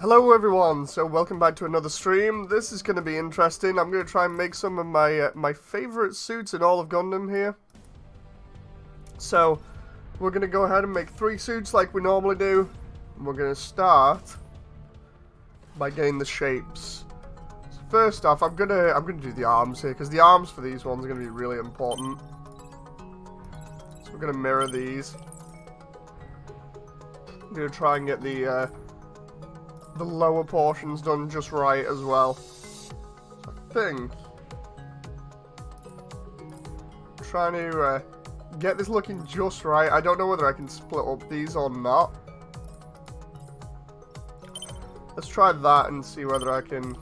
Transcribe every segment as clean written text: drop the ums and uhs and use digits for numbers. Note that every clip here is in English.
Hello everyone, so welcome back to another stream. This is going to be interesting. I'm going to try and make some of my favourite suits in all of Gundam here. So, we're going to go ahead and make 3 suits like we normally do. And we're going to start by getting the shapes. So first off, I'm gonna do the arms here, because the arms for these ones are going to be really important. So we're going to mirror these. I'm going to try and get the lower portions done just right as well. So I think I'm trying to get this looking just right. I don't know whether I can split up these or not. Let's try that and see whether I can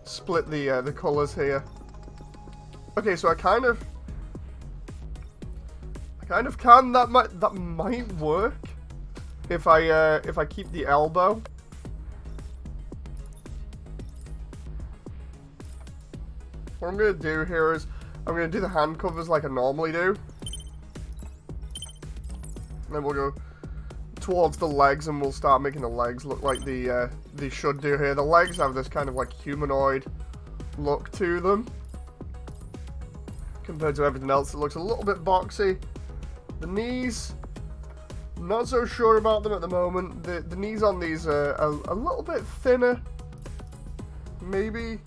split the colors here. Okay, so I kind of can. That might work. If I keep the elbow. What I'm going to do here is I'm going to do the hand covers like I normally do. And then we'll go towards the legs and we'll start making the legs look like they should do here. The legs have this kind of like humanoid look to them. Compared to everything else, it looks a little bit boxy. The knees, not so sure about them at the moment. The knees on these are a little bit thinner. Maybe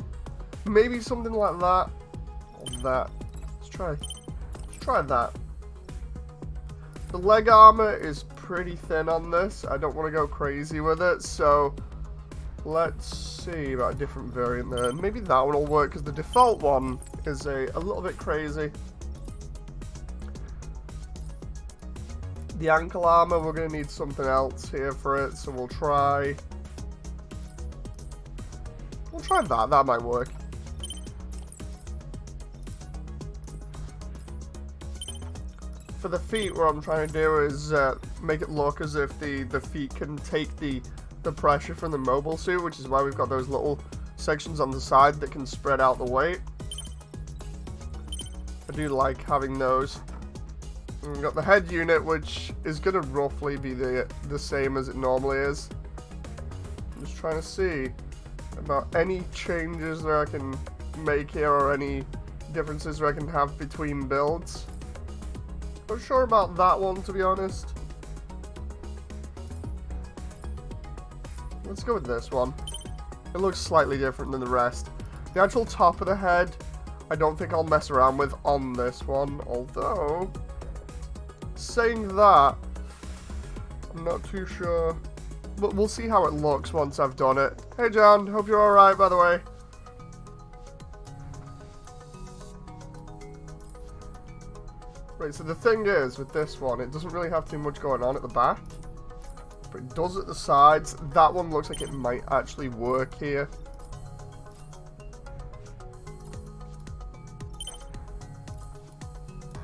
something like that. Or that. Let's try that. The leg armor is pretty thin on this. I don't want to go crazy with it, so let's see about a different variant there. Maybe that one will work, because the default one is a little bit crazy. The ankle armor, we're going to need something else here for it, so we'll try that. That might work. For the feet, what I'm trying to do is make it look as if the feet can take the pressure from the mobile suit, which is why we've got those little sections on the side that can spread out the weight. I do like having those. And we've got the head unit, which is going to roughly be the same as it normally is. I'm just trying to see about any changes that I can make here, or any differences that I can have between builds. Not sure about that one, to be honest. Let's go with this one. It looks slightly different than the rest. The actual top of the head, I don't think I'll mess around with on this one, although saying that, I'm not too sure, but we'll see how it looks once I've done it. Hey John, hope you're alright, by the way. Right, so the thing is, with this one, it doesn't really have too much going on at the back, but it does at the sides. That one looks like it might actually work here.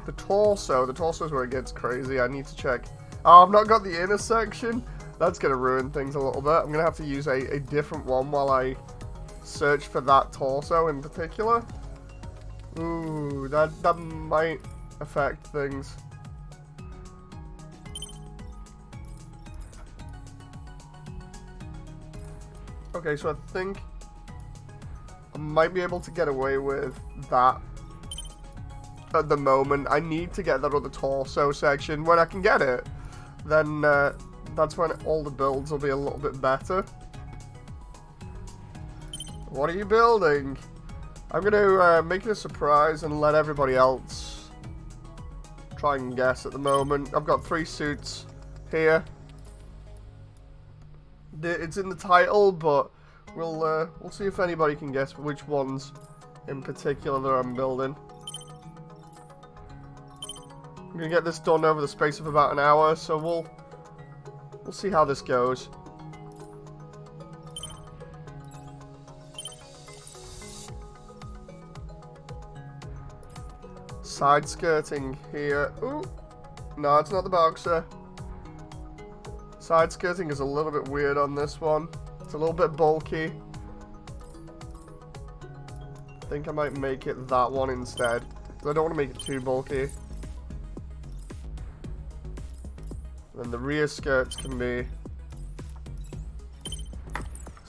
The torso is where it gets crazy. I need to check. Oh, I've not got the inner section. That's going to ruin things a little bit. I'm going to have to use a different one while I search for that torso in particular. Ooh, that might affect things. Okay, so I think I might be able to get away with that. At the moment, I need to get that other torso section. When I can get it, then that's when all the builds will be a little bit better. What are you building? I'm going to make it a surprise and let everybody else try and guess at the moment. I've got 3 suits here. It's in the title, but we'll see if anybody can guess which ones in particular that I'm building. I'm gonna get this done over the space of about an hour, so we'll see how this goes. Side skirting here. Ooh, no, it's not the boxer. Side skirting is a little bit weird on this one. It's a little bit bulky. I think I might make it that one instead, because I don't want to make it too bulky. Then the rear skirts can be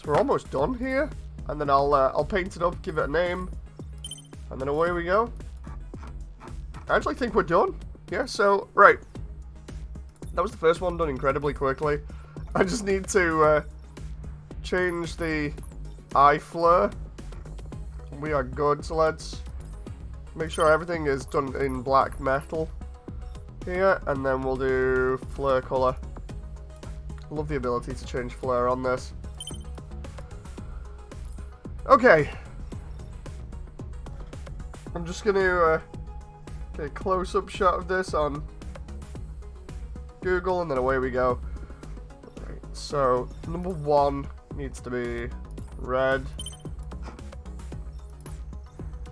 we're almost done here. And then I'll paint it up, give it a name. And then away we go. I actually think we're done. Yeah, so, right. That was the first one done incredibly quickly. I just need to change the eye flare. We are good, so let's make sure everything is done in black metal here, and then we'll do flare color. Love the ability to change flare on this. Okay. I'm just going to get a close-up shot of this on Google, and then away we go. Right, so, number 1 needs to be red.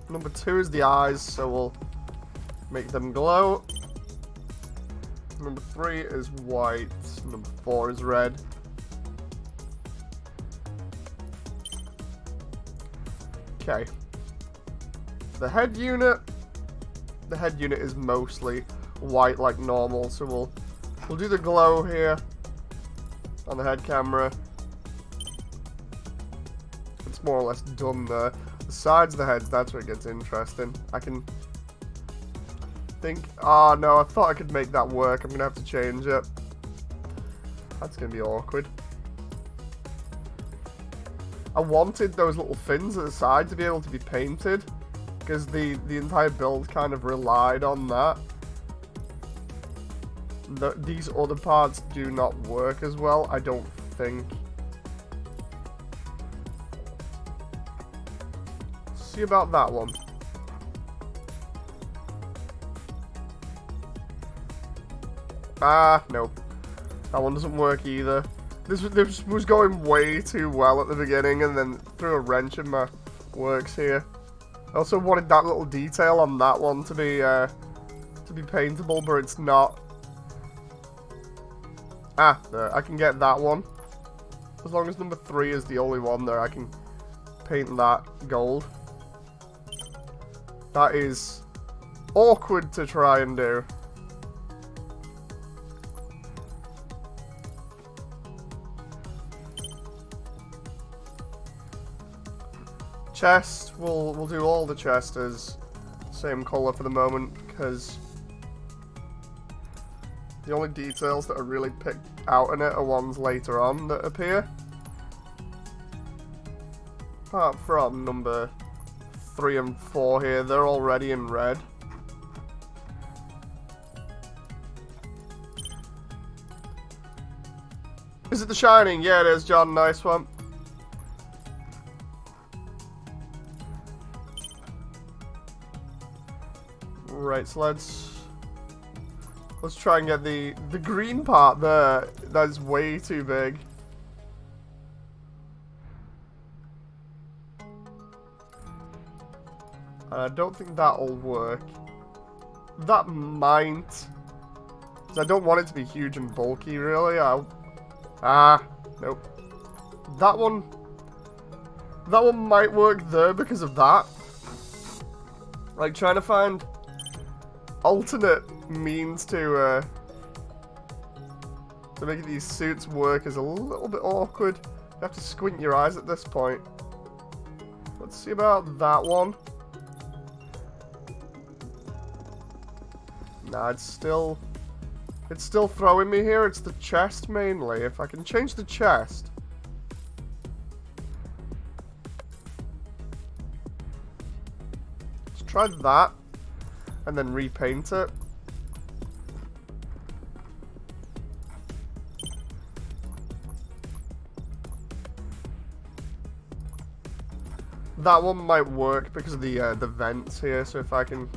Number 2 is the eyes, so we'll make them glow. Number 3 is white. Number 4 is red. Okay. The head unit is mostly white like normal, so we'll do the glow here on the head camera. It's more or less done there. The sides of the heads, that's where it gets interesting. I can think... Oh, no, I thought I could make that work. I'm going to have to change it. That's going to be awkward. I wanted those little fins at the side to be able to be painted, because the entire build kind of relied on that. These other parts do not work as well, I don't think. See about that one. Ah, nope. That one doesn't work either. This was going way too well at the beginning, and then threw a wrench in my works here. I also wanted that little detail on that one to be paintable, but it's not. Ah, there, I can get that one. As long as number 3 is the only one there, I can paint that gold. That is awkward to try and do. Chest, we'll do all the chest as same color for the moment, because the only details that are really picked out in it are ones later on that appear. Apart from number 3 and 4 here, they're already in red. Is it The Shining? Yeah, it is, John. Nice one. Right, so let's try and get the green part there. That is way too big. I don't think that'll work. That might. 'Cause I don't want it to be huge and bulky, really. Nope. That one might work there because of that. Like, trying to find alternate means to make these suits work is a little bit awkward. You have to squint your eyes at this point. Let's see about that one. Nah, it's still throwing me here. It's the chest mainly. If I can change the chest. Let's try that. And then repaint it. That one might work because of the vents here. So if I can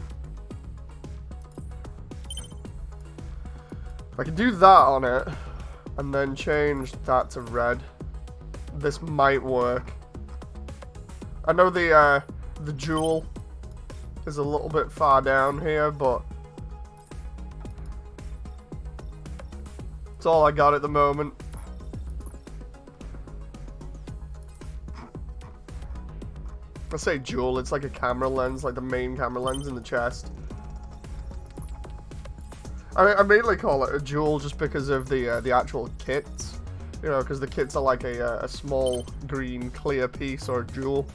do that on it, and then change that to red, this might work. I know the jewel is a little bit far down here, but it's all I got at the moment. I say jewel, it's like a camera lens, like the main camera lens in the chest. I mainly call it a jewel just because of the actual kits. You know, because the kits are like a small green clear piece or jewel.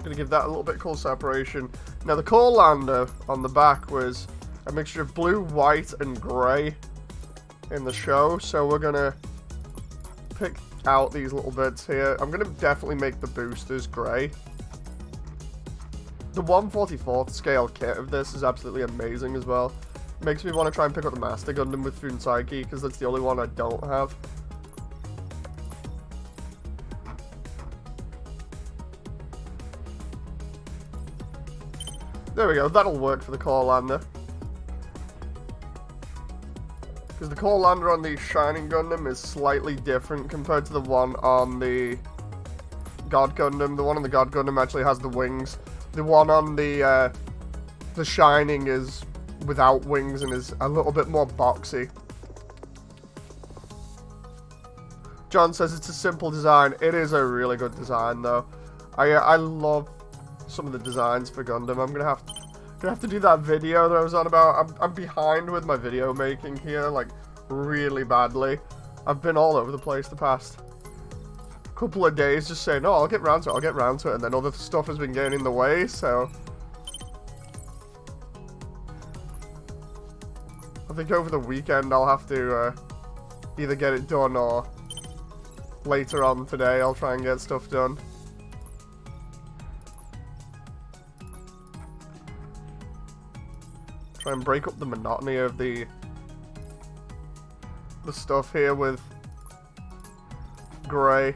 Gonna give that a little bit cool separation. Now the core lander on the back was a mixture of blue, white, and grey in the show, so we're gonna pick out these little bits here. I'm gonna definitely make the boosters grey. The 1/44th scale kit of this is absolutely amazing as well. Makes me want to try and pick up the Master Gundam with Funsaki, because that's the only one I don't have. There we go, that'll work for the core lander. Because the core lander on the Shining Gundam is slightly different compared to the one on the God Gundam. The one on the God Gundam actually has the wings. The one on the Shining is without wings and is a little bit more boxy. John says it's a simple design. It is a really good design though. I love some of the designs for Gundam. I'm gonna have to do that video that I was on about. I'm behind with my video making here, like really badly. I've been all over the place the past couple of days just saying, oh, I'll get round to it, and then other stuff has been getting in the way, so I think over the weekend I'll have to either get it done or later on today I'll try and get stuff done. Try and break up the monotony of the stuff here with grey.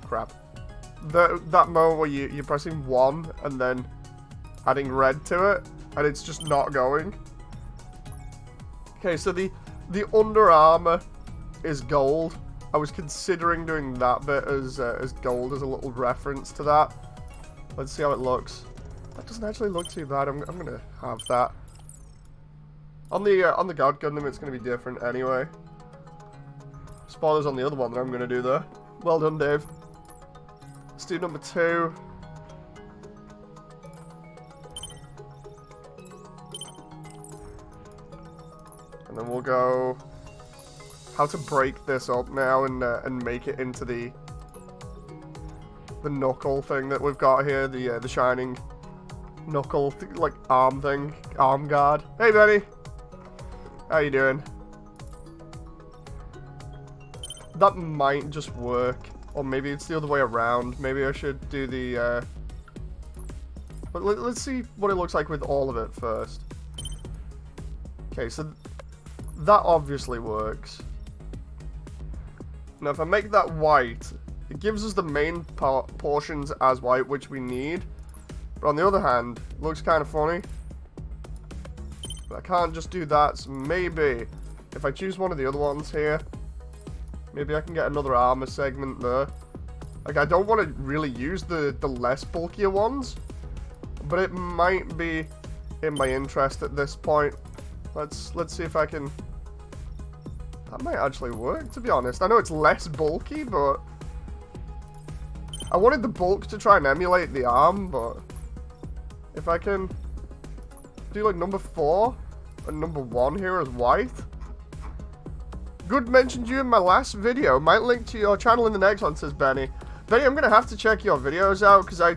Crap. That moment where you're pressing 1 and then adding red to it, and it's just not going. Okay, so the under armor is gold. I was considering doing that bit as gold as a little reference to that. Let's see how it looks. That doesn't actually look too bad. I'm gonna have that. On the God Gundam, it's gonna be different anyway. Spoilers on the other one that I'm gonna do though. Well done, Dave. Let's do number 2. And then we'll go how to break this up now and make it into the knuckle thing that we've got here, the Shining knuckle, like arm thing, arm guard. Hey Benny, how you doing? That might just work, or maybe it's the other way around. Maybe I should do the but let's see what it looks like with all of it first. Okay, so that obviously works. Now if I make that white, it gives us the main portions as white, which we need. But on the other hand, it looks kind of funny. But I can't just do that, so maybe if I choose one of the other ones here, maybe I can get another armor segment there. Like, I don't want to really use the less bulkier ones, but it might be in my interest at this point. Let's see if I can... That might actually work, to be honest. I know it's less bulky, but I wanted the bulk to try and emulate the arm, but if I can do like number 4 and number 1 here as white. Good, mentioned you in my last video. Might link to your channel in the next one, says Benny. Benny, I'm gonna have to check your videos out, because I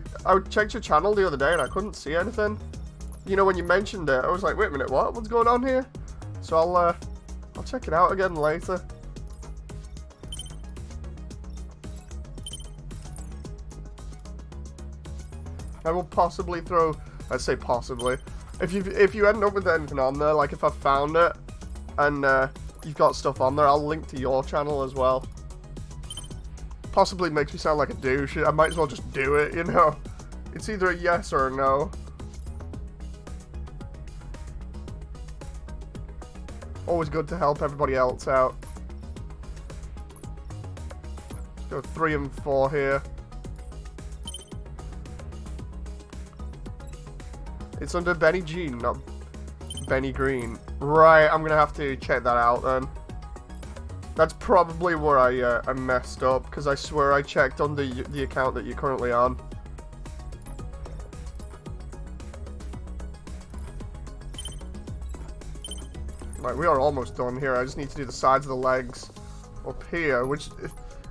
checked your channel the other day and I couldn't see anything. You know, when you mentioned it, I was like, wait a minute, what? What's going on here? So I'll check it out again later. I will possibly throw, I say possibly, if you end up with anything on there, like if I found it and you've got stuff on there, I'll link to your channel as well. Possibly makes me sound like a douche. I might as well just do it, you know. It's either a yes or a no. Always good to help everybody else out. Let's go 3 and 4 here. It's under Benny G, not Benny Green. Right, I'm gonna have to check that out then. That's probably where I messed up, because I swear I checked on the account that you're currently on. Right, we are almost done here. I just need to do the sides of the legs up here, which,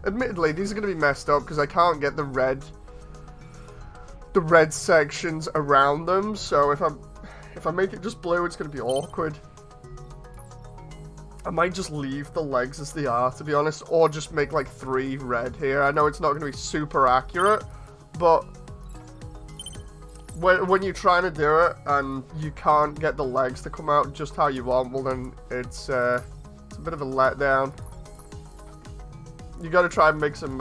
admittedly, these are going to be messed up because I can't get the red sections around them. So if I make it just blue, it's going to be awkward. I might just leave the legs as they are, to be honest, or just make like 3 red here. I know it's not going to be super accurate, but when you're trying to do it and you can't get the legs to come out just how you want, well then it's a bit of a letdown. You got to try and make some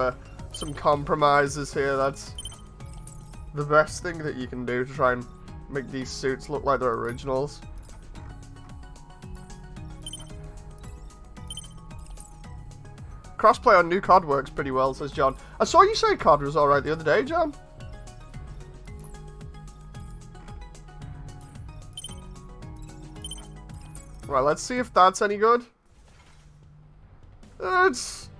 compromises here. That's the best thing that you can do to try and make these suits look like they're originals. Crossplay on new COD works pretty well, says John. I saw you say COD was alright the other day, John. Right, let's see if that's any good. It's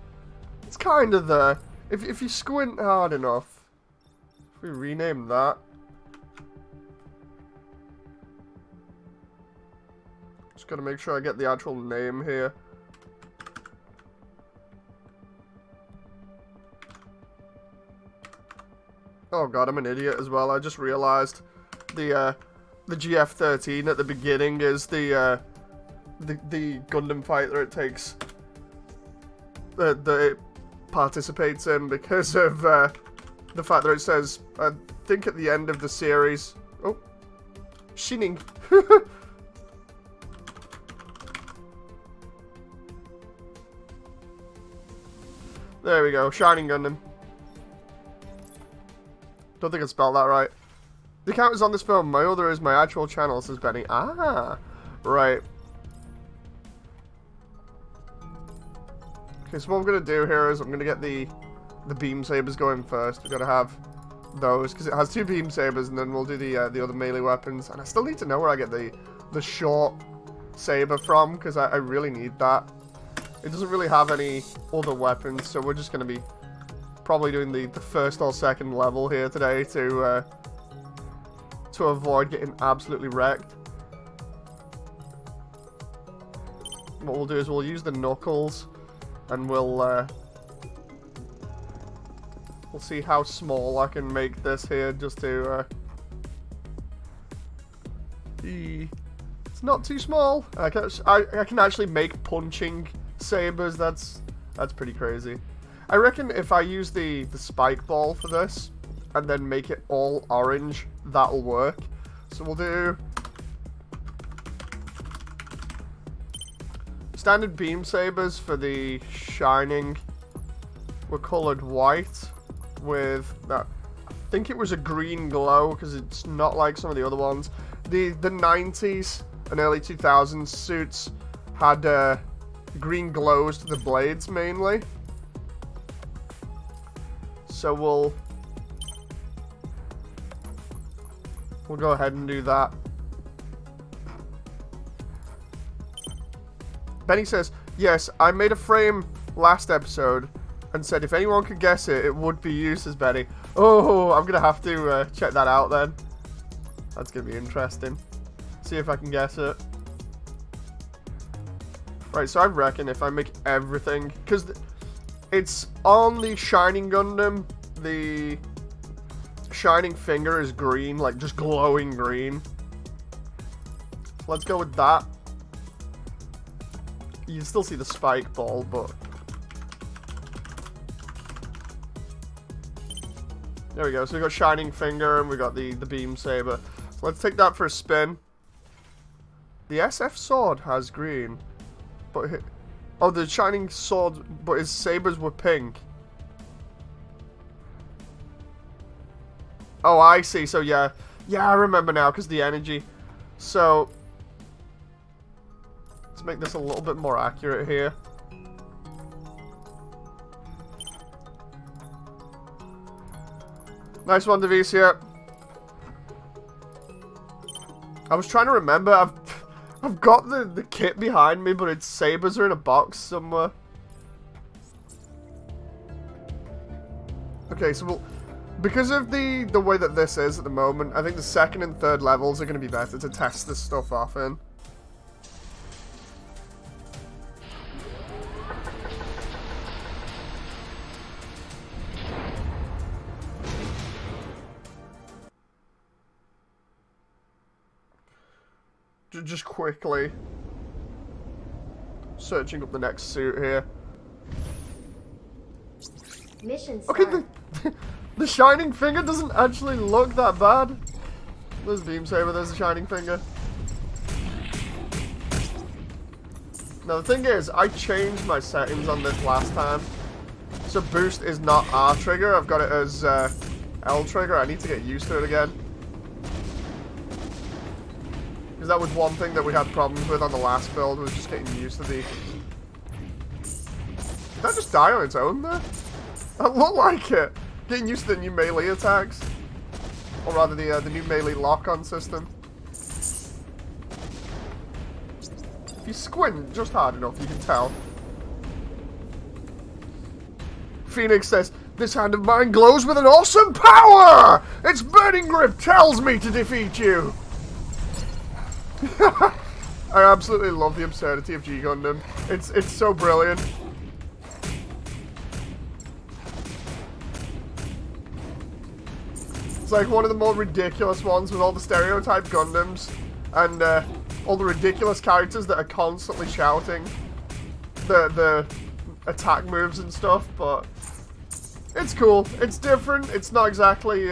kind of there. If you squint hard enough. If we rename that. Just gotta make sure I get the actual name here. Oh god, I'm an idiot as well. I just realized the GF-13 at the beginning is the Gundam fight that it takes, that it participates in, because of the fact that it says, I think at the end of the series, oh, Shining. There we go, Shining Gundam. Don't think I spelled that right. The account is on this film. My other is my actual channel, says Benny. Ah, right. Okay, so what I'm going to do here is I'm going to get the beam sabers going first. We've got to have those, because it has 2 beam sabers, and then we'll do the other melee weapons. And I still need to know where I get the short saber from, because I really need that. It doesn't really have any other weapons, so we're just going to be probably doing the first or second level here today to avoid getting absolutely wrecked. What we'll do is we'll use the knuckles, and we'll see how small I can make this here, just to it's not too small. I can actually make punching sabers. That's pretty crazy. I reckon if I use the spike ball for this, and then make it all orange, that'll work. So we'll do standard beam sabers for the Shining were colored white with that. I think it was a green glow, because it's not like some of the other ones. The 90s and early 2000s suits had green glows to the blades mainly. So we'll go ahead and do that. Benny says, yes, I made a frame last episode and said if anyone could guess it, it would be you, says Benny. Oh, I'm going to have to check that out then. That's going to be interesting. See if I can guess it. Right, so I reckon if I make everything, because it's on the Shining Gundam, the Shining Finger is green, like just glowing green. So let's go with that. You can still see the spike ball, but there we go. So we got Shining Finger and we got the beam saber. So let's take that for a spin. The SF sword has green, but oh, the Shining sword, but his sabers were pink. Oh, I see. So yeah, I remember now because the energy. So let's make this a little bit more accurate here. Nice one, Devicia. I was trying to remember. I've got the kit behind me, but its sabers are in a box somewhere. Okay, so because of the way that this is at the moment, I think the second and third levels are going to be better to test this stuff off in. Just quickly searching up the next suit here. Mission Okay, start. the shining finger doesn't actually look that bad. There's Beam Saber, there's the shining finger. Now the thing is, I changed my settings on this last time. So boost is not R trigger, I've got it as L trigger. I need to get used to it again. Because that was one thing that we had problems with on the last build, was just getting used to the... Did that just die on its own there? That looked like it. Getting used to the new melee attacks. Or rather the new melee lock-on system. If you squint just hard enough, you can tell. Phoenix says, "This hand of mine glows with an awesome power! Its burning grip tells me to defeat you!" I absolutely love the absurdity of G Gundam. It's so brilliant. It's like one of the more ridiculous ones with all the stereotype Gundams and all the ridiculous characters that are constantly shouting the attack moves and stuff, but it's cool. It's different. It's not exactly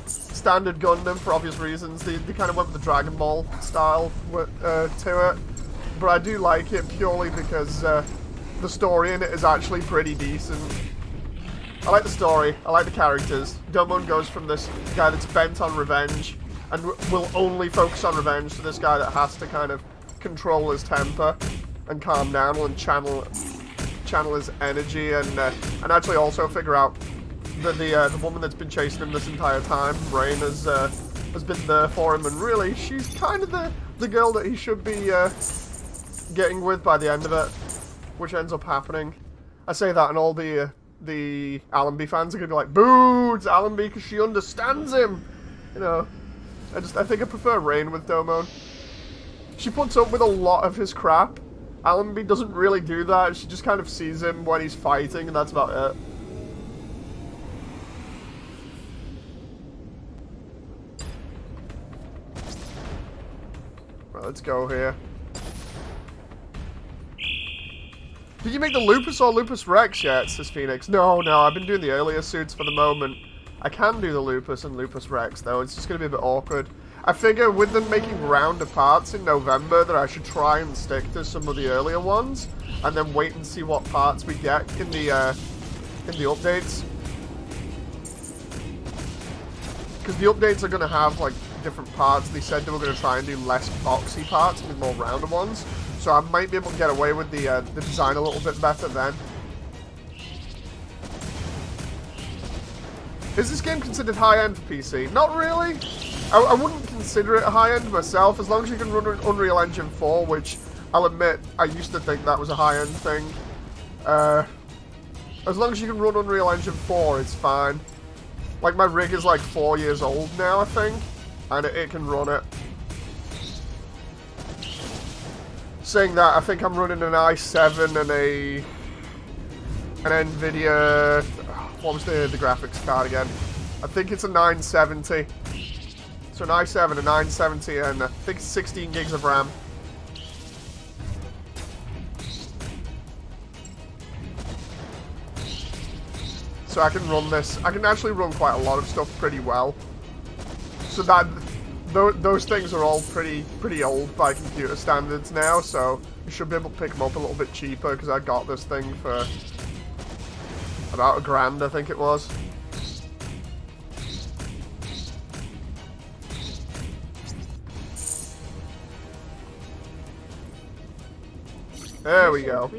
standard Gundam for obvious reasons. They kind of went with the Dragon Ball style to it, but I do like it purely because the story in it is actually pretty decent. I like the story. I like the characters. Domon goes from this guy that's bent on revenge and will only focus on revenge to this guy that has to kind of control his temper and calm down and channel his energy and actually also figure out that the woman that's been chasing him this entire time, Rain, has been there for him, and really she's kind of the girl that he should be getting with by the end of it, which ends up happening. I say that and all the Allenby fans are gonna be like, "Boo, it's Allenby because she understands him." You know, I think I prefer Rain with Domon. She puts up with a lot of his crap. Allenby doesn't really do that. She just kind of sees him when he's fighting, and that's about it. Right, let's go here. Did you make the Lupus or Lupus Rex yet, says Phoenix? No, I've been doing the earlier suits for the moment. I can do the Lupus and Lupus Rex, though. It's just going to be a bit awkward. I figure with them making rounder parts in November that I should try and stick to some of the earlier ones, and then wait and see what parts we get in the updates. Because the updates are going to have, like, different parts. They said they were going to try and do less boxy parts and more rounder ones. So I might be able to get away with the design a little bit better then. Is this game considered high-end for PC? Not really. I wouldn't consider it high-end myself, as long as you can run Unreal Engine 4, which I'll admit, I used to think that was a high-end thing. As long as you can run Unreal Engine 4, it's fine. Like, my rig is like 4 years old now, I think, and it can run it. Saying that, I think I'm running an i7 and an NVIDIA... What was the graphics card again? I think it's a 970. So an i7, a 970, and I think 16 gigs of RAM. So I can run this. I can actually run quite a lot of stuff pretty well. So that those things are all pretty old by computer standards now. So you should be able to pick them up a little bit cheaper because I got this thing for about $1,000, I think it was. There we go.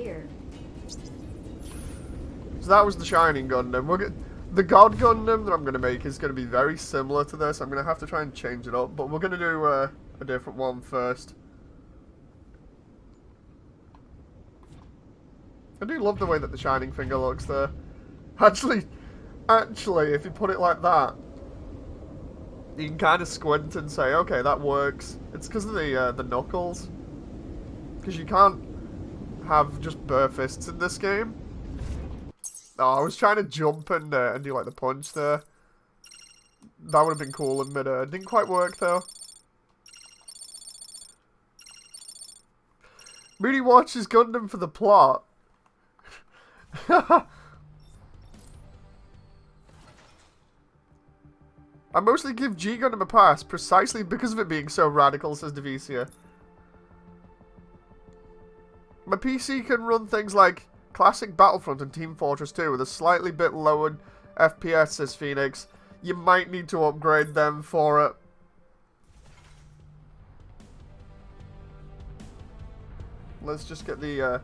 So that was the Shining Gundam. The God Gundam that I'm going to make is going to be very similar to this. I'm going to have to try and change it up, but we're going to do a different one first. I do love the way that the Shining Finger looks there. Actually, if you put it like that, you can kind of squint and say, okay, that works. It's because of the knuckles. Because you can't have just bare fists in this game. Oh, I was trying to jump and do like the punch there. That would have been cool in mid-air. Didn't quite work though. Moody watches Gundam for the plot. I mostly give G Gundam a pass precisely because of it being so radical, says Devicia. My PC can run things like classic Battlefront and Team Fortress 2 with a slightly bit lowered FPS, says Phoenix. You might need to upgrade them for it. Let's just get the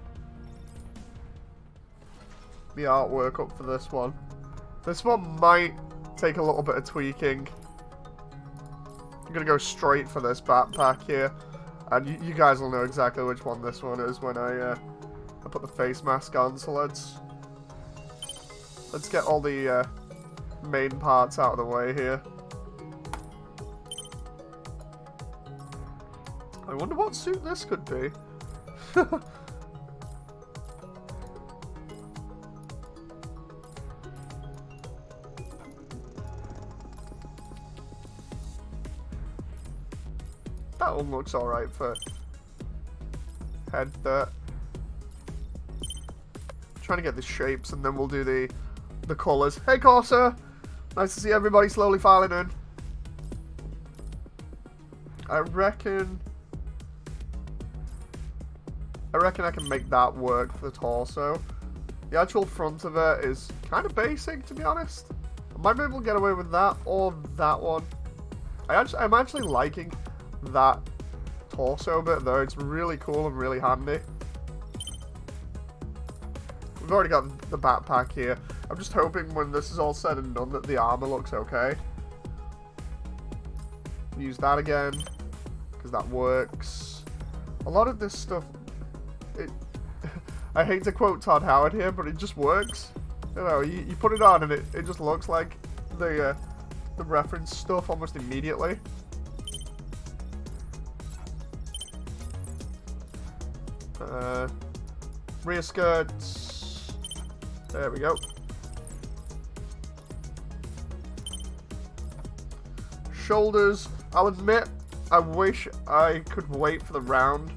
artwork up for this one. This one might take a little bit of tweaking. I'm gonna go straight for this backpack here, and you guys will know exactly which one this one is when I put the face mask on. So let's get all the main parts out of the way here. I wonder what suit this could be. That one looks alright for head there. Trying to get the shapes and then we'll do the colours. Hey Corsa! Nice to see everybody slowly filing in. I reckon I can make that work for the torso. The actual front of it is kind of basic, to be honest. I might be able to get away with that or that one. I'm actually liking that torso bit though. It's really cool and really handy. We've already got the backpack here. I'm just hoping when this is all said and done that the armor looks okay. Use that again because that works. A lot of this stuff, I hate to quote Todd Howard here, but it just works. You know, you put it on and it just looks like the reference stuff almost immediately. Rear skirts. There we go. Shoulders. I'll admit, I wish I could wait for the round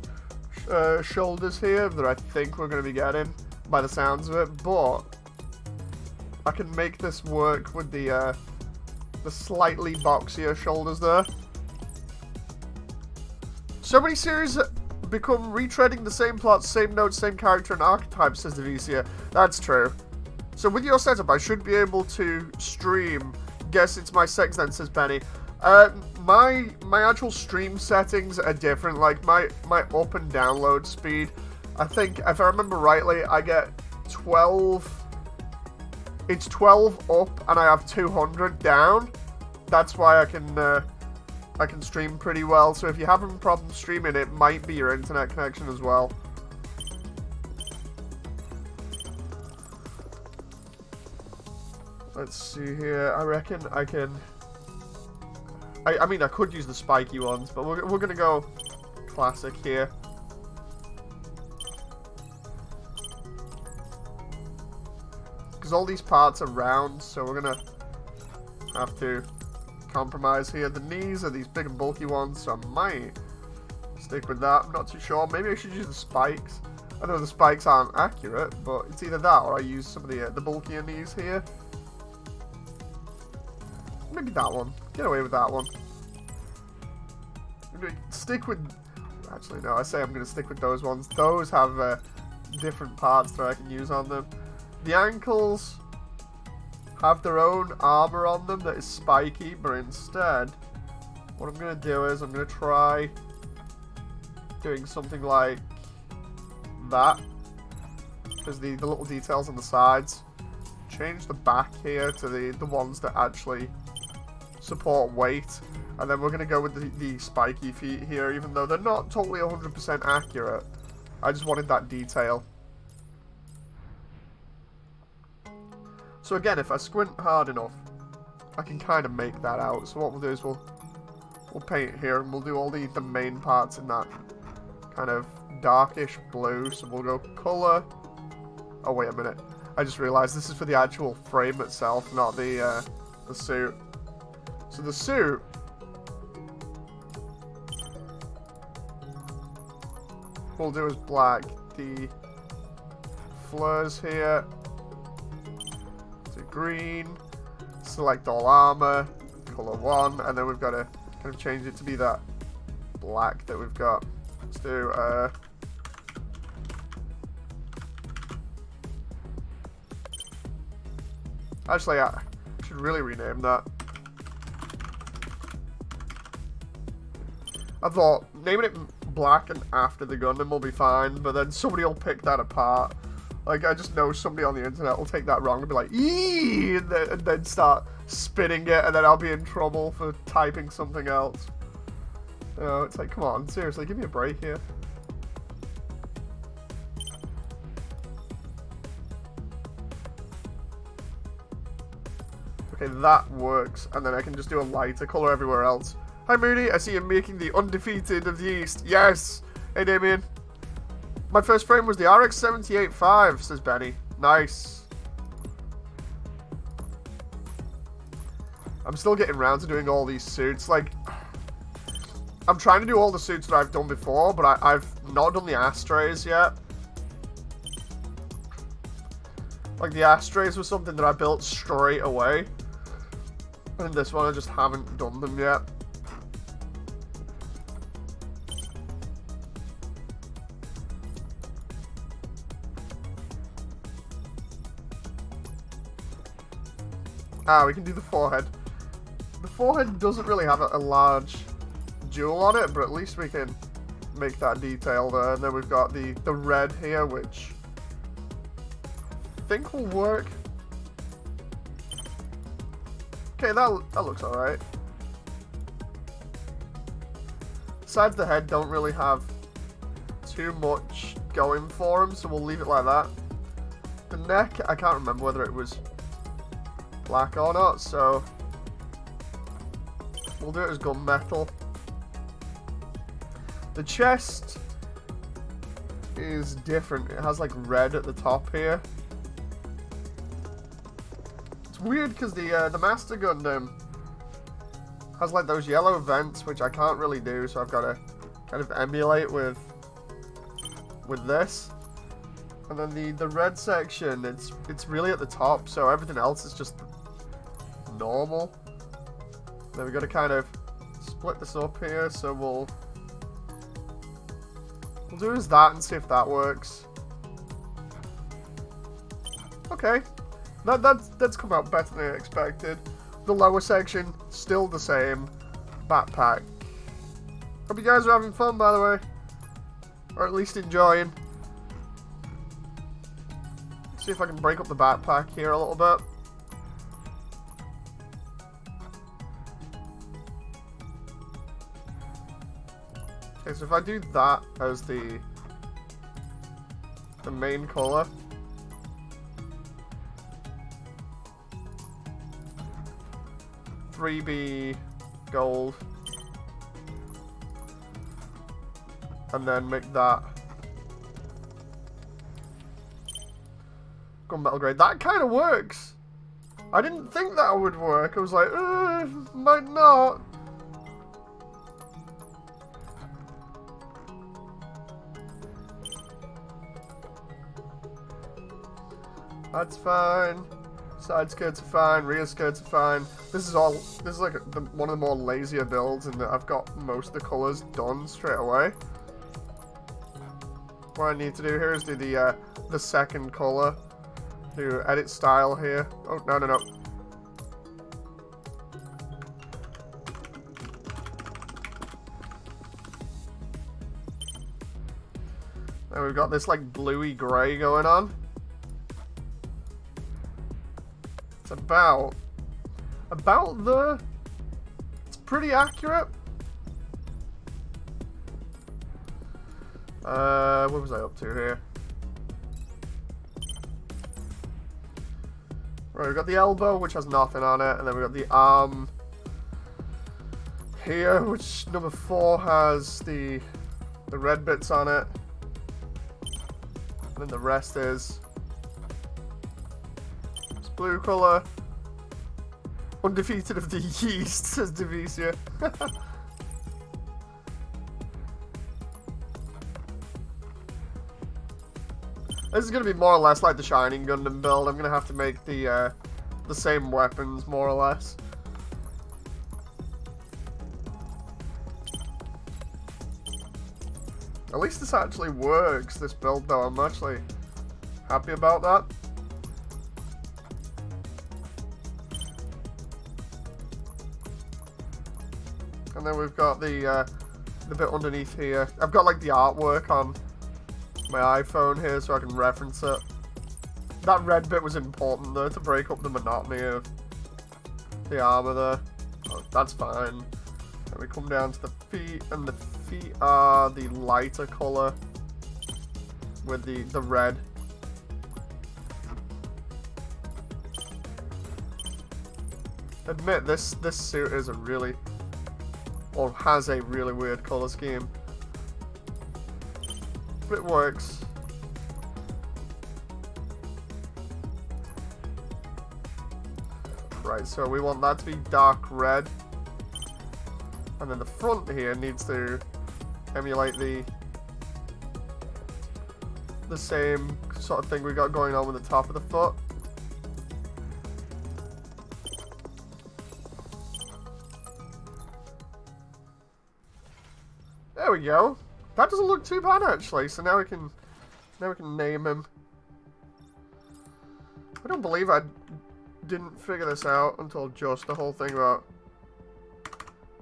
shoulders here that I think we're going to be getting by the sounds of it, but I can make this work with the slightly boxier shoulders there. So many series become retreading the same plot, same notes, same character and archetype, says Devicia. That's true. So with your setup, I should be able to stream. Guess it's my sex then, says Benny. My actual stream settings are different. Like my up and download speed, I think if I remember rightly, I get 12. It's 12 up and I have 200 down. That's why I can stream pretty well. So if you're having problems streaming, it might be your internet connection as well. Let's see here. I reckon I can. I mean, I could use the spiky ones, but we're going to go classic here. Because all these parts are round, so we're going to have to compromise here. The knees are these big and bulky ones, so I might stick with that. I'm not too sure. Maybe I should use the spikes. I know the spikes aren't accurate, but it's either that or I use some of the bulkier knees here. Maybe that one. Get away with that one. I'm going to stick with... Actually, no, I say I'm going to stick with those ones. Those have different parts that I can use on them. The ankles have their own armor on them that is spiky, but instead, what I'm going to do is I'm going to try doing something like that. Because the little details on the sides. Change the back here to the ones that actually support weight, and then we're going to go with the spiky feet here, even though they're not totally 100% accurate. I just wanted that detail. So again, if I squint hard enough, I can kind of make that out. So what we'll do is we'll paint here, and we'll do all the main parts in that kind of darkish blue. So we'll go color. Oh wait a minute, I just realized this is for the actual frame itself, not the suit. So the suit, we'll do is black. The flares here. Do green. Select all armor. Color 1. And then we've got to kind of change it to be that black that we've got. Let's do actually, I should really rename that. I thought naming it black and after the Gundam will be fine, but then somebody will pick that apart. Like, I just know somebody on the internet will take that wrong and be like, eee, and then start spinning it, and then I'll be in trouble for typing something else. It's like, come on, seriously, give me a break here. Okay, that works, and then I can just do a lighter color everywhere else. Hi Moody, I see you're making the undefeated of the East. Yes! Hey Damien. My first frame was the RX-78-5, says Benny. Nice. I'm still getting around to doing all these suits. Like, I'm trying to do all the suits that I've done before, but I've not done the ashtrays yet. Like, the ashtrays was something that I built straight away. And this one, I just haven't done them yet. We can do the forehead. The forehead doesn't really have a large jewel on it, but at least we can make that detail there. And then we've got the red here, which I think will work. Okay, that looks alright. Sides of the head don't really have too much going for them, so we'll leave it like that. The neck, I can't remember whether it was black or not, so we'll do it as gunmetal. The chest is different. It has like red at the top here. It's weird because the Master Gundam has like those yellow vents, which I can't really do, so I've got to kind of emulate with this. And then the red section, it's really at the top, so everything else is just normal. Then we've got to kind of split this up here, so we'll do as that and see if that works. Okay, that's come out better than I expected. The lower section, still the same. Backpack. Hope you guys are having fun, by the way. Or at least enjoying. See if I can break up the backpack here a little bit. Okay, so if I do that as the main color, $3B gold, and then make that gunmetal grade. That kind of works. I didn't think that would work. I was like, might not. That's fine. Side skirts are fine. Rear skirts are fine. This is like one of the more lazier builds in that I've got most of the colors done straight away. What I need to do here is do the second color. Do edit style here. Oh, no. Now we've got this like bluey grey going on. It's about the... It's pretty accurate. What was I up to here? Right, we've got the elbow, which has nothing on it, and then we've got the arm here, which number 4 has the red bits on it. And then the rest is blue colour. Undefeated of the East, says Devicia. This is going to be more or less like the Shining Gundam build. I'm going to have to make the same weapons, more or less. At least this actually works, this build, though. I'm actually happy about that. And then we've got the bit underneath here. I've got, like, the artwork on my iPhone here so I can reference it. That red bit was important, though, to break up the monotony of the armor there. Oh, that's fine. And we come down to the feet, and the feet are the lighter color with the red. Admit, this suit is a really, or has a really weird color scheme. But it works. Right, so we want that to be dark red. And then the front here needs to emulate the same sort of thing we got going on with the top of the foot. There we go. That doesn't look too bad actually. So now we can name him. I don't believe I didn't figure this out until just the whole thing about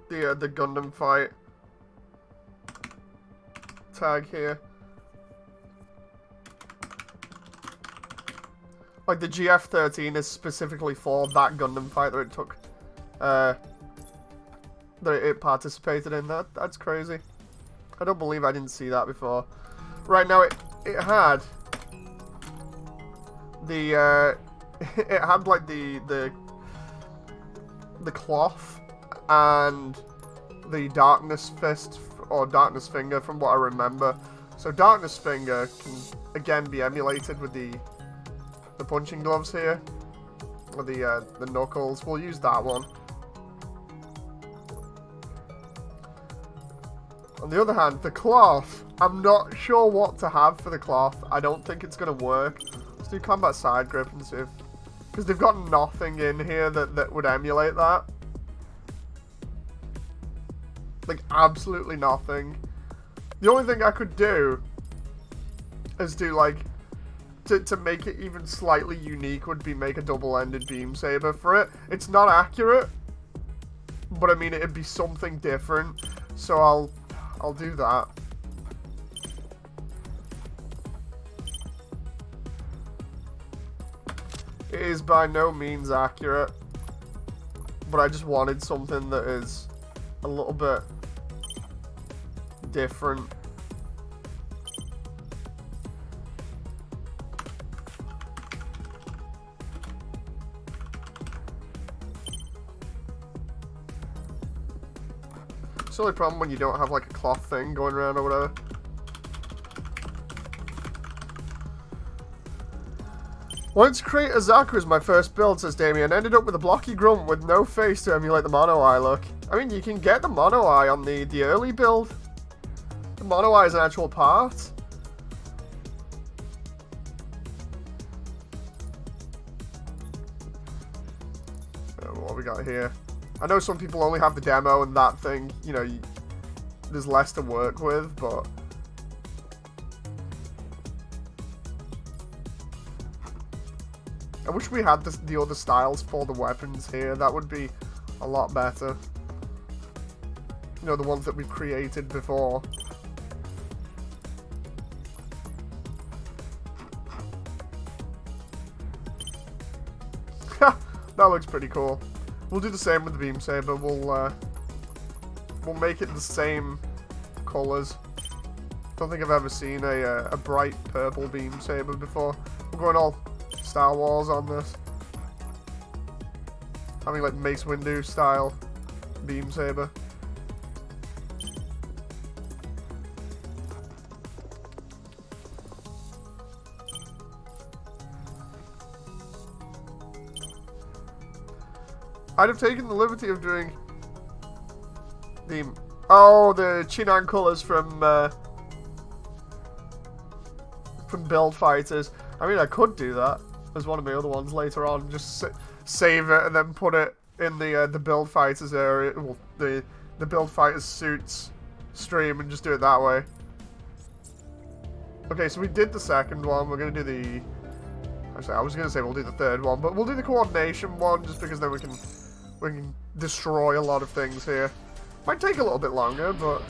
the Gundam fight tag here. Like the GF-13 is specifically for that Gundam fight that it took, that it participated in. That's crazy. I don't believe I didn't see that before. Right now it had the it had like the cloth and the darkness fist or darkness finger from what I remember. So darkness finger can again be emulated with the punching gloves here, or the knuckles. We'll use that one. On the other hand, the cloth, I'm not sure what to have for the cloth. I don't think it's going to work. Let's do combat side grip and see if... because they've got nothing in here that would emulate that. Like, absolutely nothing. The only thing I could do is do, like... To make it even slightly unique would be make a double-ended beam saber for it. It's not accurate. But, I mean, it'd be something different. So I'll do that. It is by no means accurate, but I just wanted something that is a little bit different. It's the only problem when you don't have like a cloth thing going around or whatever. Wanted to create a Zaku as my first build, says Damien. Ended up with a blocky grunt with no face to emulate the mono eye look. I mean, you can get the mono eye on the early build. The mono eye is an actual part. What have we got here? I know some people only have the demo and that thing, you know, there's less to work with, but... I wish we had the other styles for the weapons here. That would be a lot better. You know, the ones that we've created before. That looks pretty cool. We'll do the same with the beam saber. We'll make it the same colors. Don't think I've ever seen a bright purple beam saber before. We're going all Star Wars on this. Having like Mace Windu style beam saber. I'd have taken the liberty of doing the Chinan colors from from build fighters. I mean, I could do that as one of my other ones later on. Just save it and then put it in the build fighters area, well, the build fighters suits stream, and just do it that way. Okay, so we did the second one. We're gonna do the. Actually, I was gonna say we'll do the third one, but we'll do the coordination one just because then we can destroy a lot of things here. Might take a little bit longer, but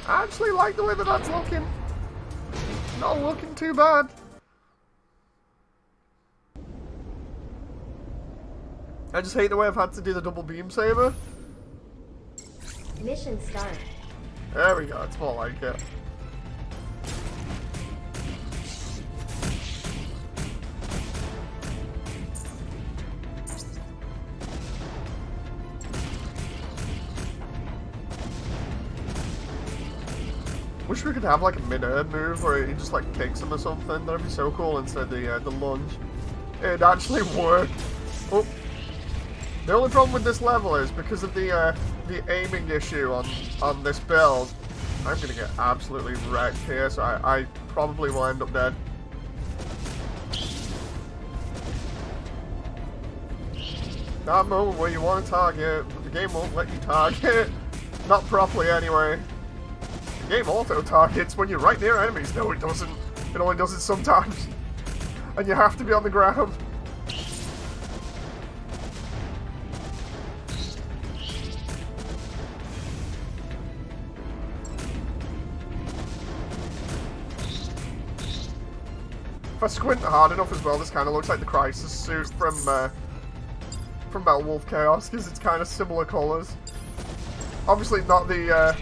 I actually like the way that that's looking. Not looking too bad. I just hate the way I've had to do the double beam saber. Mission start. There we go, it's more like it. Wish we could have like a mid-air move where he just like kicks him or something. That'd be so cool instead of the lunge. It'd actually work. Oh. The only problem with this level is because of the aiming issue on this build, I'm gonna get absolutely wrecked here, so I probably will end up dead. That moment where you want to target, but the game won't let you target. Not properly anyway. The game auto-targets when you're right near enemies. No, it doesn't. It only does it sometimes. And you have to be on the ground. If I squint hard enough as well, this kind of looks like the Crisis suit from Metal Wolf Chaos, because it's kind of similar colours. Obviously not the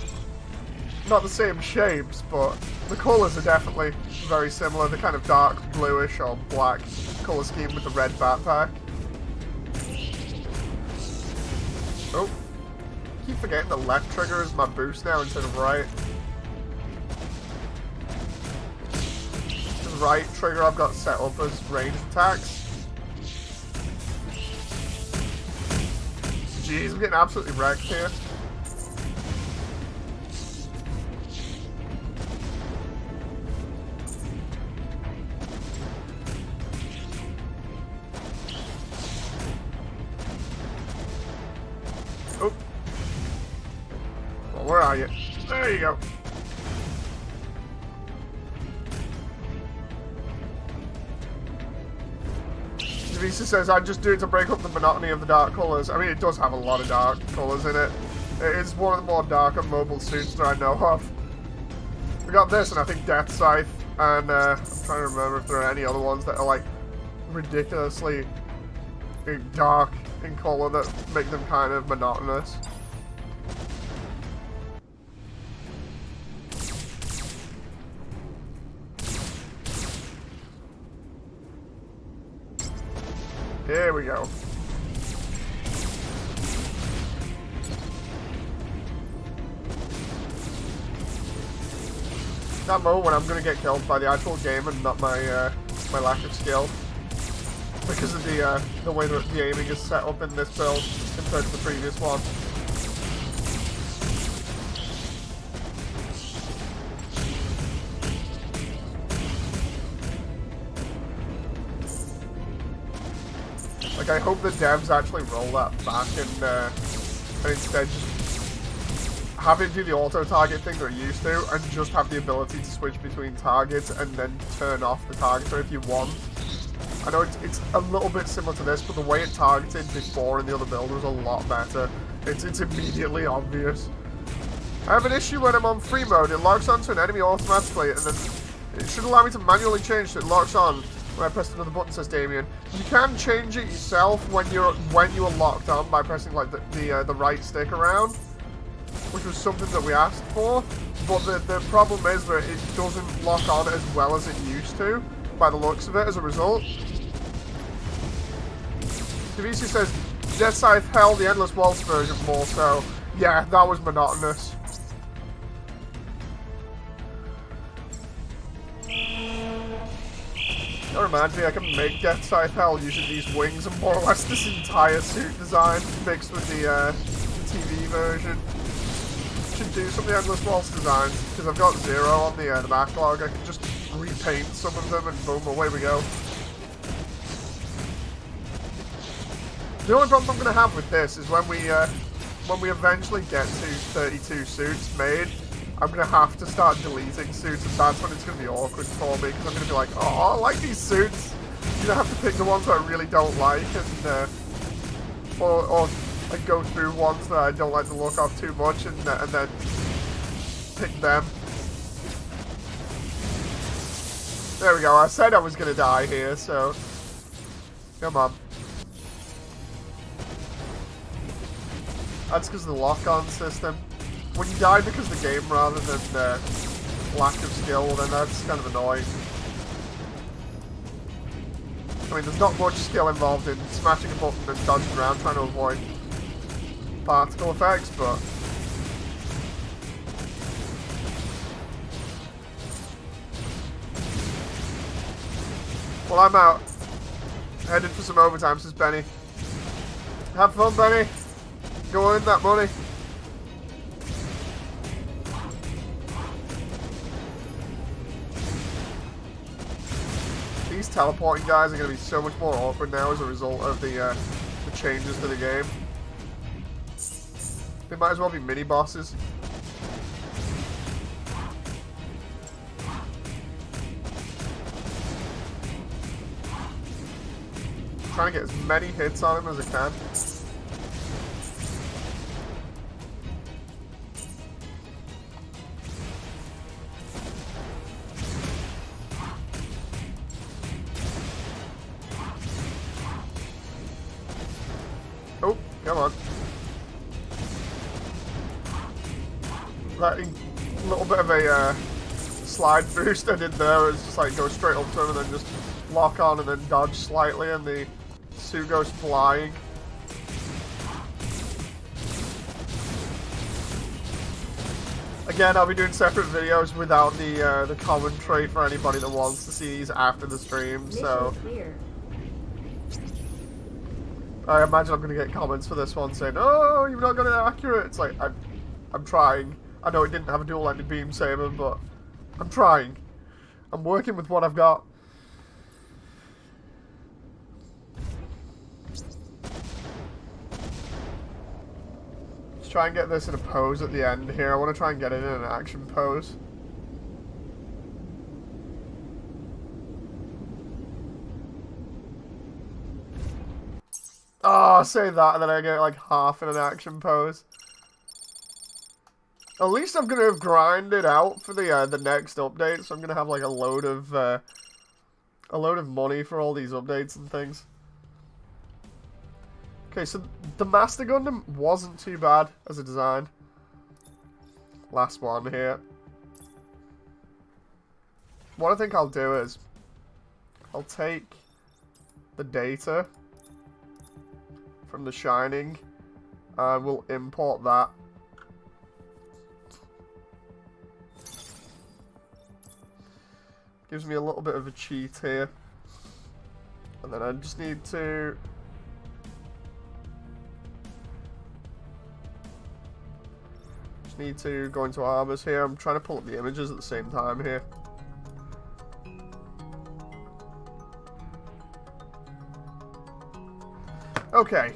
same shapes, but the colours are definitely very similar. The kind of dark bluish or black colour scheme with the red backpack. Oh, I keep forgetting the left trigger is my boost now instead of right. The right trigger I've got set up as ranged attacks. Jeez, I'm getting absolutely wrecked here. Oh. Well, where are you? There you go. Visa says, I'd just do it to break up the monotony of the dark colours. I mean, it does have a lot of dark colours in it. It is one of the more darker mobile suits that I know of. We got this, and I think Death Scythe, and I'm trying to remember if there are any other ones that are, like, ridiculously dark in colour that make them kind of monotonous. Here we go. That moment when I'm gonna get killed by the actual game and not my my lack of skill, because of the way that the aiming is set up in this build compared to the previous one. Like, I hope the devs actually roll that back and instead just have it do the auto-target thing they're used to, and just have the ability to switch between targets and then turn off the targeter if you want. I know it's a little bit similar to this, but the way it targeted before in the other build was a lot better. It's immediately obvious. I have an issue when I'm on free mode. It locks onto an enemy automatically, and then it should allow me to manually change so it locks on when I press another button, says Damien. You can change it yourself when you are locked on by pressing like the right stick around, which was something that we asked for. But the problem is that it doesn't lock on as well as it used to, by the looks of it. As a result, Davisi says Death Scythe hell, the Endless Waltz version more so. Yeah, that was monotonous. That reminds me, I can make Death Scythe Hell using these wings and more or less this entire suit design mixed with the TV version. should do some of the Endless Waltz designs, because I've got 0 on the backlog. I can just repaint some of them and boom, away we go. The only problem I'm going to have with this is when we eventually get to 32 suits made, I'm going to have to start deleting suits, and that's when it's going to be awkward for me, because I'm going to be like, oh, I like these suits. You're going to have to pick the ones that I really don't like, and or like go through ones that I don't like the look of too much, and then pick them. There we go. I said I was going to die here, so come on. That's because of the lock-on system. When you die because of the game rather than lack of skill, then that's kind of annoying. I mean, there's not much skill involved in smashing a button and dodging around trying to avoid particle effects, but well, I'm out. Headed for some overtime, says Benny. Have fun, Benny. Go earn that money. These teleporting guys are going to be so much more awkward now as a result of the changes to the game. They might as well be mini bosses. Trying to get as many hits on him as I can. Oh, come on. That little bit of a slide boost I did there is just like go straight up to him and then just lock on and then dodge slightly and the suit goes flying. Again, I'll be doing separate videos without the commentary for anybody that wants to see these after the stream, so I imagine I'm going to get comments for this one saying, oh, you've not got it accurate. It's like, I'm trying. I know it didn't have a dual-ended beam saber, but I'm trying. I'm working with what I've got. Let's try and get this in a pose at the end here. I want to try and get it in an action pose. Oh, I say that and then I get like half in an action pose. At least I'm gonna have grinded out for the next update, so I'm gonna have like a load of money for all these updates and things. Okay, so the Master Gundam wasn't too bad as a design. Last one here. What I think I'll do is I'll take the data from The Shining and we'll import that. Gives me a little bit of a cheat here. And then I just need to go into Armors here. I'm trying to pull up the images at the same time here. Okay.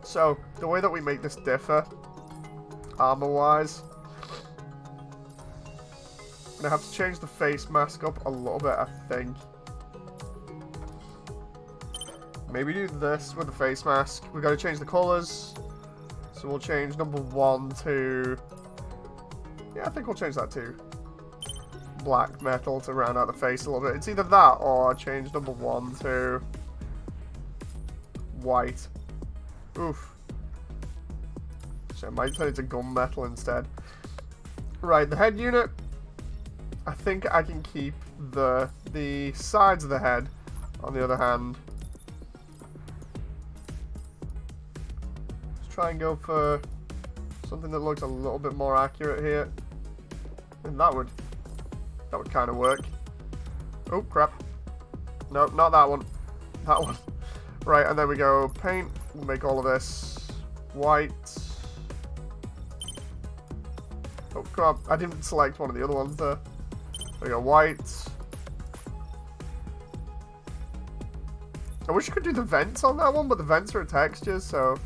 So, the way that we make this differ, armor-wise, I'm gonna have to change the face mask up a little bit, I think. Maybe do this with the face mask. We've got to change the colours. So we'll change number 1 to... yeah, I think we'll change that to black metal to round out the face a little bit. It's either that or change number 1 to white. Oof. So I might turn it to gunmetal instead. Right, the head unit. I think I can keep the sides of the head, on the other hand. Let's try and go for something that looks a little bit more accurate here. And that would kind of work. Oh, crap. No, not that one. That one. Right, and then we go paint. We'll make all of this white. Oh, come on. I didn't select one of the other ones there. There we go, white. I wish you could do the vents on that one, but the vents are textures, so...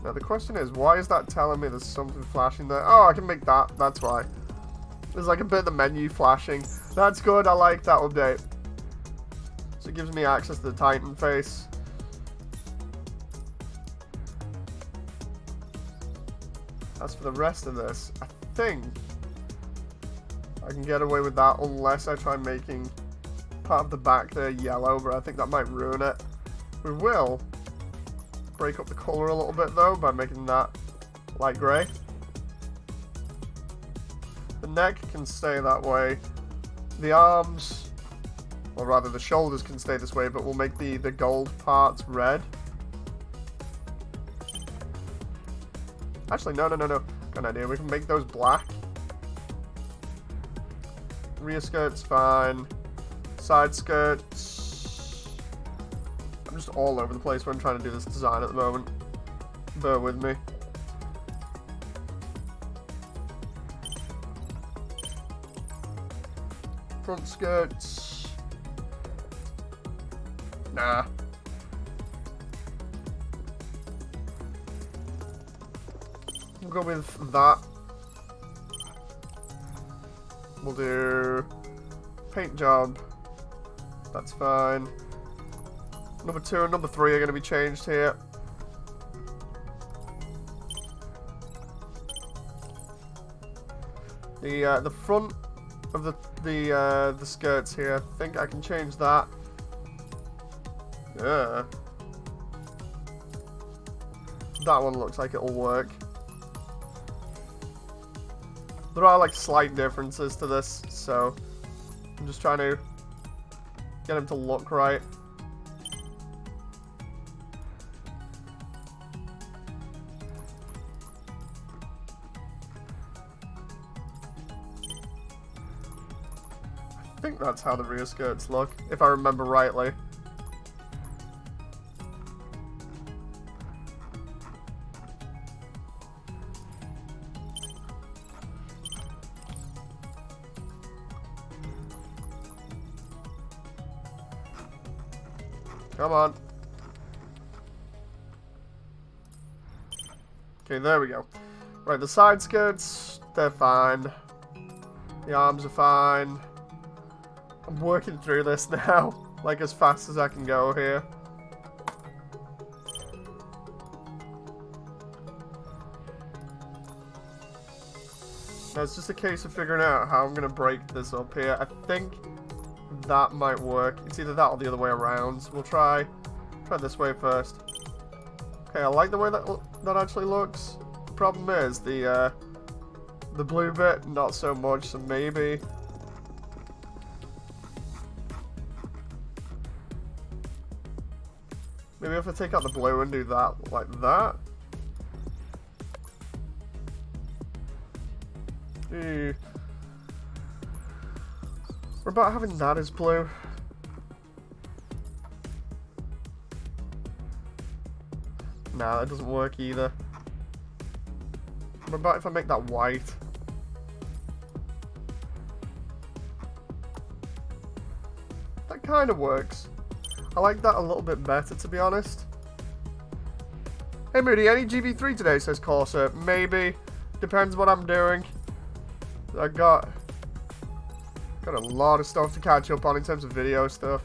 Now the question is, why is that telling me there's something flashing there? Oh, I can make that. That's why. There's like a bit of the menu flashing. That's good. I like that update. So it gives me access to the Titan face. As for the rest of this, I think I can get away with that unless I try making part of the back there yellow, but I think that might ruin it. We will break up the color a little bit though by making that light grey. The neck can stay that way. The arms, or rather the shoulders can stay this way, but we'll make the gold parts red. Actually, no. Got an idea. We can make those black. Rear skirt's fine. Side skirts. I'm just all over the place when I'm trying to do this design at the moment. Bear with me. Front skirts. Nah. We'll go with that. We'll do paint job. That's fine. Number 2 and number 3 are going to be changed here. The front of the skirts here, I think I can change that. Yeah. That one looks like it'll work. There are like slight differences to this, so I'm just trying to get them to look right. I think that's how the rear skirts look, if I remember rightly. Come on. Okay, there we go. Right, the side skirts, they're fine. The arms are fine. I'm working through this now, like as fast as I can go here. Now it's just a case of figuring out how I'm going to break this up here. I think that might work. It's either that or the other way around. So we'll try this way first. Okay, I like the way that actually looks. Problem is the blue bit, not so much. So maybe if I take out the blue and do that like that. What about having that as blue? Nah, that doesn't work either. What about if I make that white? That kind of works. I like that a little bit better, to be honest. Hey Moody, any GB3 today, says Corsair. Maybe. Depends what I'm doing. I got a lot of stuff to catch up on in terms of video stuff.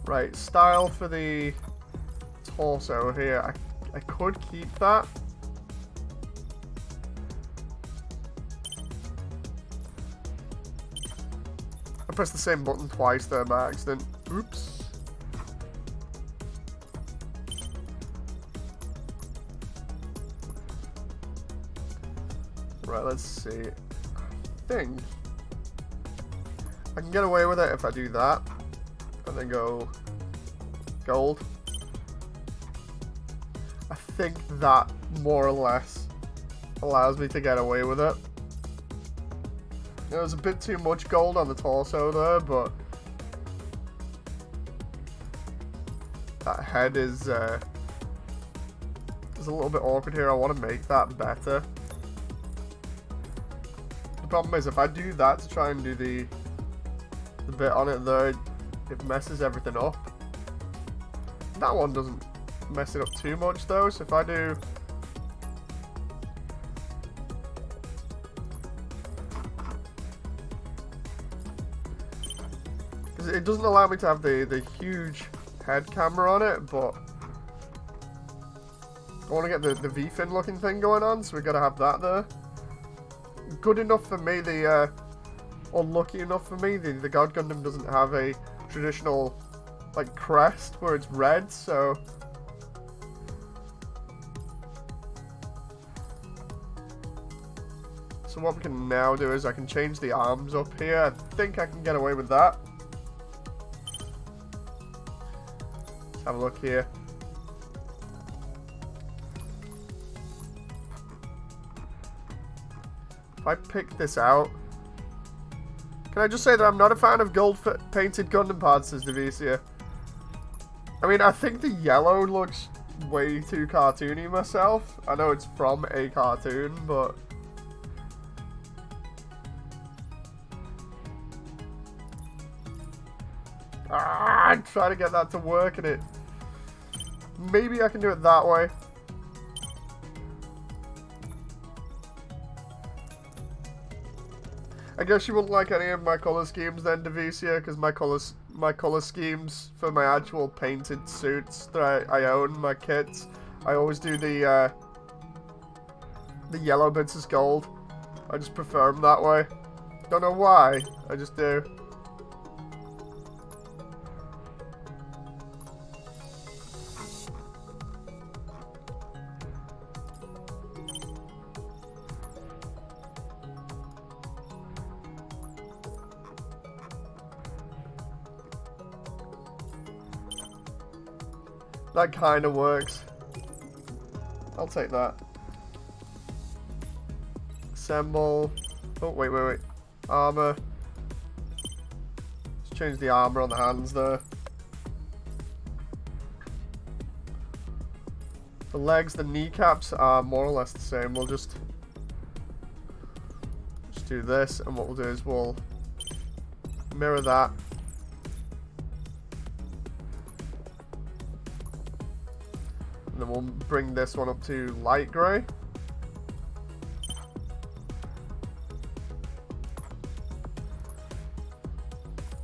Right, style for the torso here. I could keep that. I pressed the same button twice there by accident. Oops. Right, let's see. I think I can get away with it if I do that. And then go gold. I think that more or less allows me to get away with it. There was a bit too much gold on the torso there, but that head is a little bit awkward here. I want to make that better. The problem is if I do that to try and do the bit on it there, it messes everything up. That one doesn't mess it up too much though, so if I do... Because it doesn't allow me to have the huge head camera on it, but I want to get the V-fin looking thing going on, so we got to have that there. Good enough for me, unlucky enough for me, the God Gundam doesn't have a traditional, like, crest where it's red, so... So what we can now do is I can change the arms up here. I think I can get away with that. Let's have a look here. If I pick this out... Can I just say that I'm not a fan of gold-painted Gundam parts, says Devicia. I mean, I think the yellow looks way too cartoony myself. I know it's from a cartoon, but... I'm trying to get that to work, and it... Maybe I can do it that way. I guess you wouldn't like any of my colour schemes then, Devicia, because my colour schemes for my actual painted suits that I own, my kits, I always do the yellow bits as gold. I just prefer them that way. Don't know why, I just do. That kind of works. I'll take that. Assemble. Oh, wait. Armor. Let's change the armor on the hands there. The legs, the kneecaps are more or less the same. We'll just do this, and what we'll do is we'll mirror that. And then we'll bring this one up to light grey.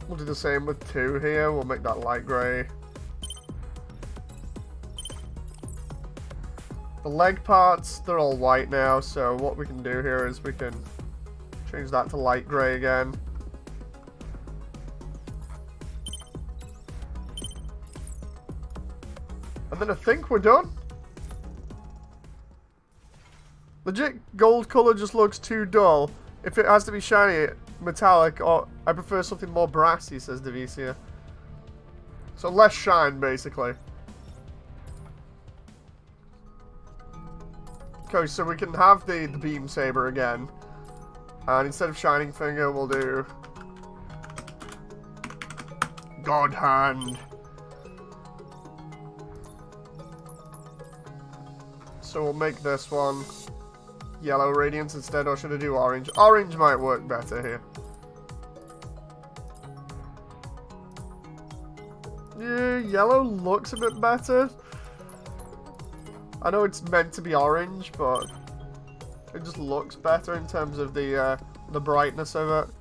We'll do the same with 2 here. We'll make that light grey. The leg parts, they're all white now, so what we can do here is we can change that to light grey again. And then I think we're done. Legit gold color just looks too dull. If it has to be shiny, metallic, or I prefer something more brassy, says Devicia. So less shine, basically. Okay, so we can have the beam saber again. And instead of shining finger, we'll do God hand. So we'll make this one yellow radiance instead, or should I do orange? Orange might work better here. Yeah, yellow looks a bit better. I know it's meant to be orange, but it just looks better in terms of the brightness of it.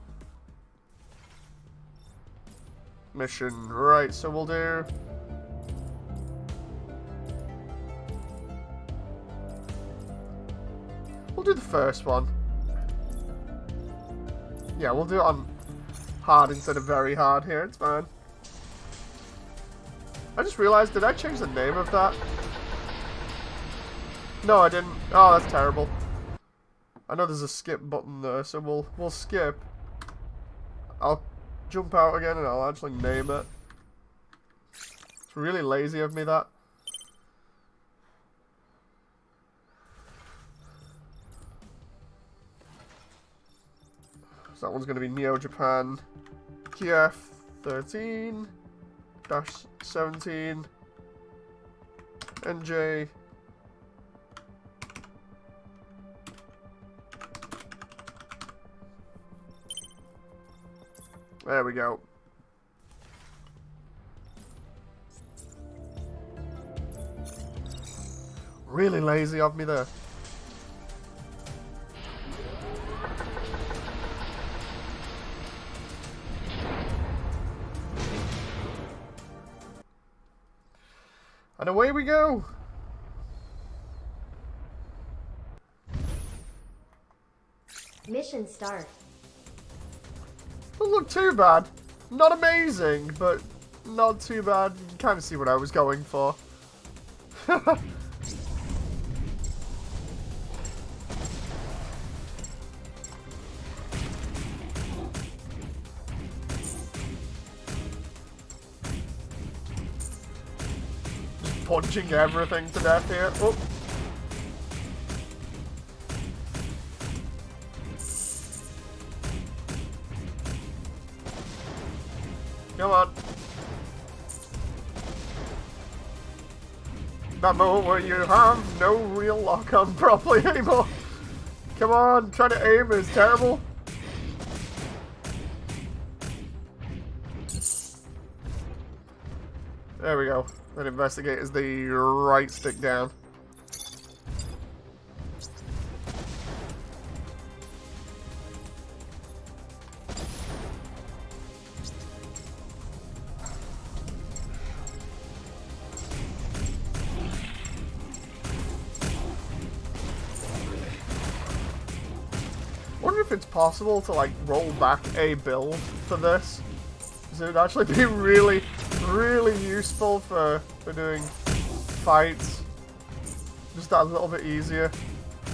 Mission, right, so we'll do... We'll do the first one. Yeah, we'll do it on hard instead of very hard here, it's fine. I just realized, did I change the name of that? No, I didn't. Oh, that's terrible. I know there's a skip button there, so we'll skip. I'll jump out again and I'll actually name it. It's really lazy of me, that. So that one's going to be Neo Japan Kiev 13-17 NJ. There we go. Really lazy of me there. And away we go. Mission start. Doesn't look too bad. Not amazing, but not too bad. You can kind of see what I was going for. Just punching everything to death here. Oh. Come on. That moment where you have no real lock on properly anymore. Come on, trying to aim is terrible. There we go. Then investigate is the right stick down. I wonder if it's possible to like roll back a build for this. Because it would actually be really, really useful for doing fights. Just that little bit easier.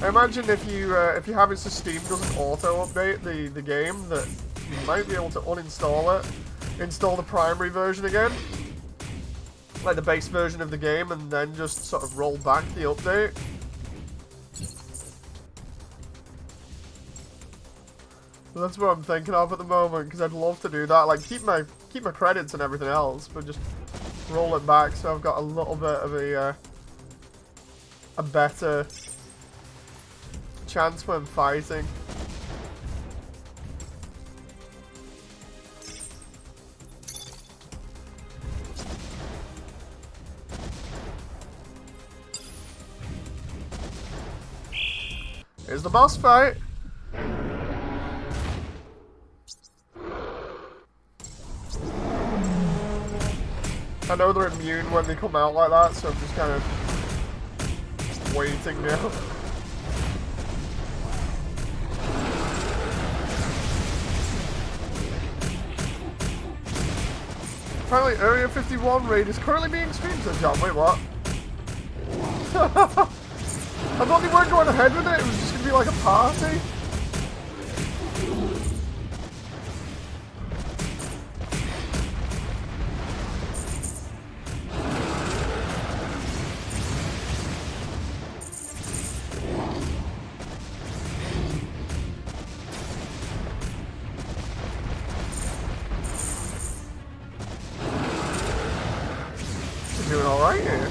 I imagine if you have it so Steam doesn't auto update the game, that you might be able to uninstall it, install the primary version again, like the base version of the game, and then just sort of roll back the update. That's what I'm thinking of at the moment, because I'd love to do that. Like keep my credits and everything else, but just roll it back so I've got a little bit of a better chance when fighting. Here's the boss fight. I know they're immune when they come out like that, so I'm just kind of waiting now. Apparently Area 51 raid is currently being streamed, says John. Wait, what? I thought they weren't going ahead with it, it was just going to be like a party. Doing alright here.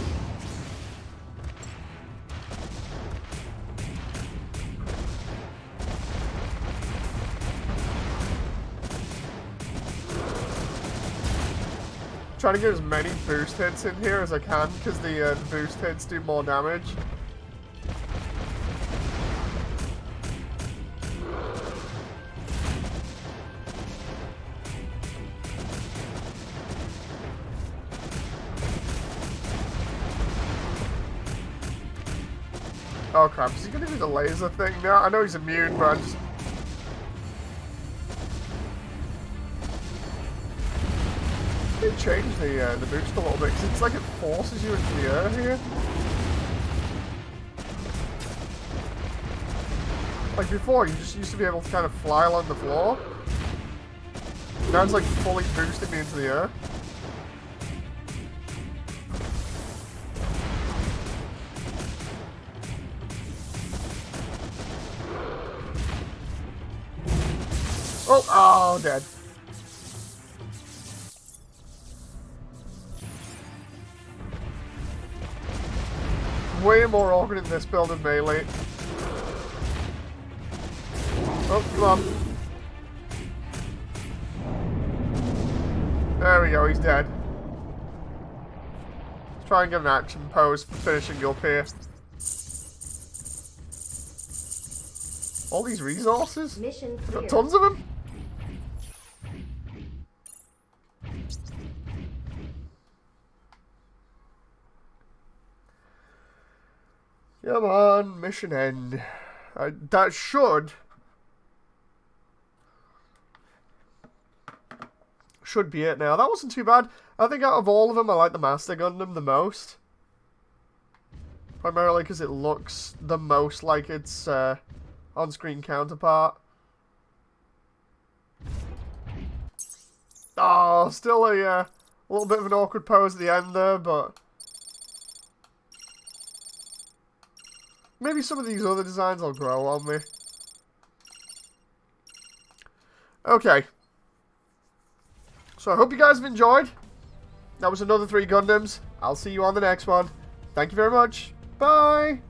Trying to get as many boost hits in here as I can, because the boost hits do more damage. Oh crap, is he gonna do the laser thing now? I know he's immune, but I just... They changed the boost a little bit, because it's like it forces you into the air here. Like before, you just used to be able to kind of fly along the floor. Now it's like fully boosting me into the air. Oh, dead. Way more awkward in this build than melee. Oh, come on. There we go, he's dead. Let's try and get an action pose for finishing up here. All these resources? Mission I've got clear. tons of them. Come on, mission end. That should be it now. That wasn't too bad. I think out of all of them, I like the Master Gundam the most. Primarily because it looks the most like its on-screen counterpart. Oh, still a little bit of an awkward pose at the end there, but maybe some of these other designs will grow on me. Okay. So I hope you guys have enjoyed. That was another 3 Gundams. I'll see you on the next one. Thank you very much. Bye.